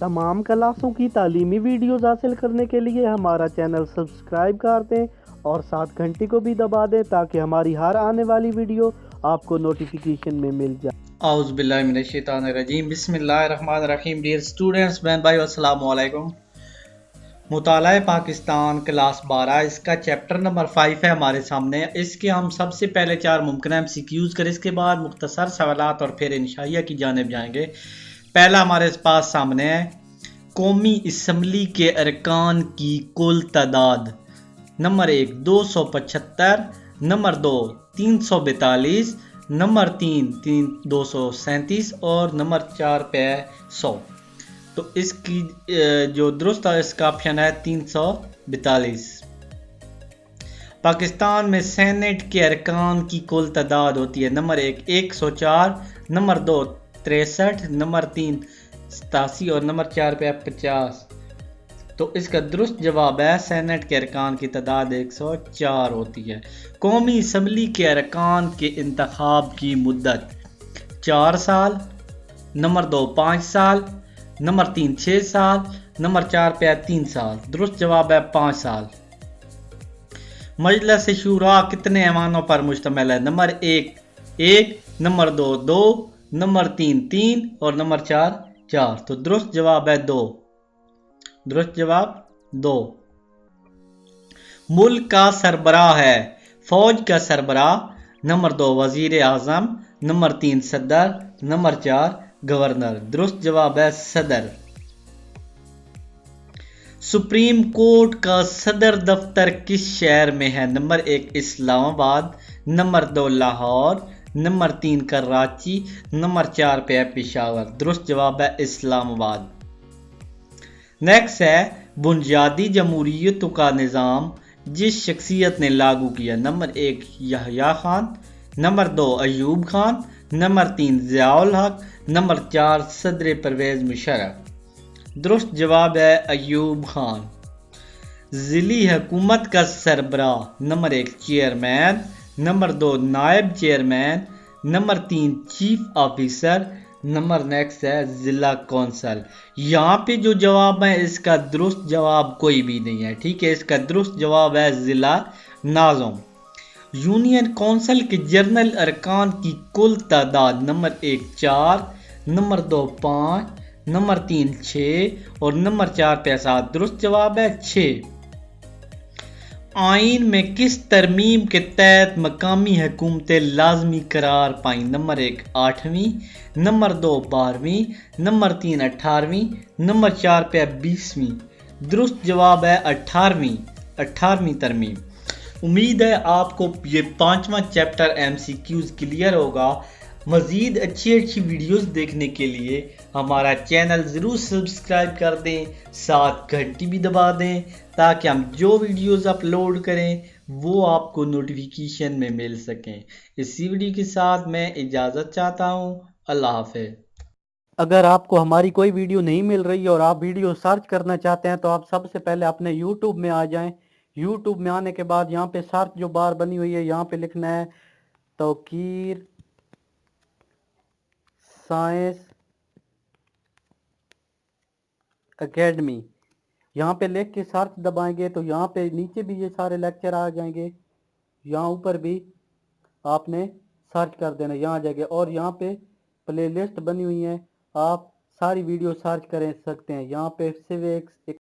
तमाम क्लासों की तालीमी वीडियोस हासिल करने के लिए हमारा चैनल सब्सक्राइब कर दें और साथ घंटी को भी दबा दें ताकि हमारी हर आने वाली वीडियो आपको नोटिफिकेशन में मिल जाए। औज़ुबिल्लाहिमिनश्शैतानिर्रजीम बिस्मिल्लाहिर्रहमानिर्रहीम। डियर स्टूडेंट्स, बहन भाई, अस्सलामु अलैकुम। मुताला पाकिस्तान क्लास 12, इसका चैप्टर नंबर 5 है हमारे सामने। इसके हम सबसे पहले 4 मुमकिन MCQs करें, इसके बाद मुख्तसर सवालात और फिर इंशाइया की जानिब जाएंगे। पहला हमारे पास सामने है, कौमी असम्बली के अरकान की कुल तादाद। नंबर 1 275, नंबर 2 342, नंबर 3 237 और नंबर 4 पे 100। तो इसकी जो दुरुस्त है इसका ऑप्शन है 342। पाकिस्तान में सेनेट के अरकान की कुल तादाद होती है, नंबर 1 104, नंबर 2 63, नंबर 3 87 और नंबर 4 पे 50। तो इसका दुरुस्त जवाब है सेनेट के अरकान की तादाद 104 होती है। कौमी असम्बली के अरकान के इंतखाब की मुद्दत 4 साल, नंबर 2 5 साल, नंबर 3 6 साल, नंबर 4 पे 3 साल। दुरुस्त जवाब है 5 साल। मजलिस शूरा कितने ऐवानों पर मुश्तमिल है? नंबर 1 1, नंबर 2 2, नंबर 3 3 और नंबर 4 4। तो दुरुस्त जवाब है 2। दुरुस्त जवाब 2। मुल्क का सरबराह है, फौज का सरबराह। नंबर 2 वजीर आजम, नंबर 3 सदर, नंबर 4 गवर्नर। दुरुस्त जवाब है सदर। सुप्रीम कोर्ट का सदर दफ्तर किस शहर में है? Number 1 Islamabad, number 2 Lahore, number 3 Karachi, number 4 पे है पेशावर। दुरुस्त जवाब है इस्लामाबाद। नेक्स्ट है, बुनियादी जमहूरियतों का निज़ाम जिस शख्सियत ने लागू किया। Number 1 यहया Khan, number 2 Ayub Khan, number 3 Ziaul हक, नंबर 4 सदर परवेज मुशर्रफ। दुरुस्त जवाब है अयूब खान। ज़िली हुकूमत का सरबराह, नंबर 1 चेयरमैन, नंबर 2 नायब chairman, number 3 chief officer, number next है जिला कौंसल। यहाँ पे जो जवाब है इसका दुरुस्त जवाब कोई भी नहीं है, ठीक है। इसका दुरुस्त जवाब है जिला नाज़िम। यूनियन कौंसिल के जनरल अरकान की कुल तादाद। नंबर 1 4, नंबर 2 5, नंबर 3 6 और नंबर 4 पे 7। दुरुस्त जवाब है 6। आइन में किस तरमीम के तहत मकामी हुकूमतें लाजमी करार पाई? नंबर 1 8वीं, नंबर 2 12वीं, नंबर 3 18वीं, नंबर 4 पे 20वीं। दुरुस्त जवाब है 18वीं तरमीम। उम्मीद है आपको ये 5वां चैप्टर MCQs क्लियर होगा। मज़ीद अच्छी वीडियोस देखने के लिए हमारा चैनल ज़रूर सब्सक्राइब कर दें, साथ घंटी भी दबा दें ताकि हम जो वीडियोस अपलोड करें वो आपको नोटिफिकेशन में मिल सकें। इसी वीडियो के साथ मैं इजाज़त चाहता हूँ। अल्लाह हाफ़िज़। अगर आपको हमारी कोई वीडियो नहीं मिल रही और आप वीडियो सर्च करना चाहते हैं तो आप सबसे पहले अपने YouTube में आ जाएं। YouTube में आने के बाद यहाँ पे सर्च जो बार बनी हुई है यहाँ पे लिखना है तौकीर साइंस एकेडमी। यहाँ पे लिख के सर्च दबाएंगे तो यहाँ पे नीचे भी ये सारे लेक्चर आ जाएंगे। यहाँ ऊपर भी आपने सर्च कर देना, यहाँ आ जाएंगे और यहाँ पे प्लेलिस्ट बनी हुई है, आप सारी वीडियो सर्च कर सकते हैं। यहाँ पे सिविक्स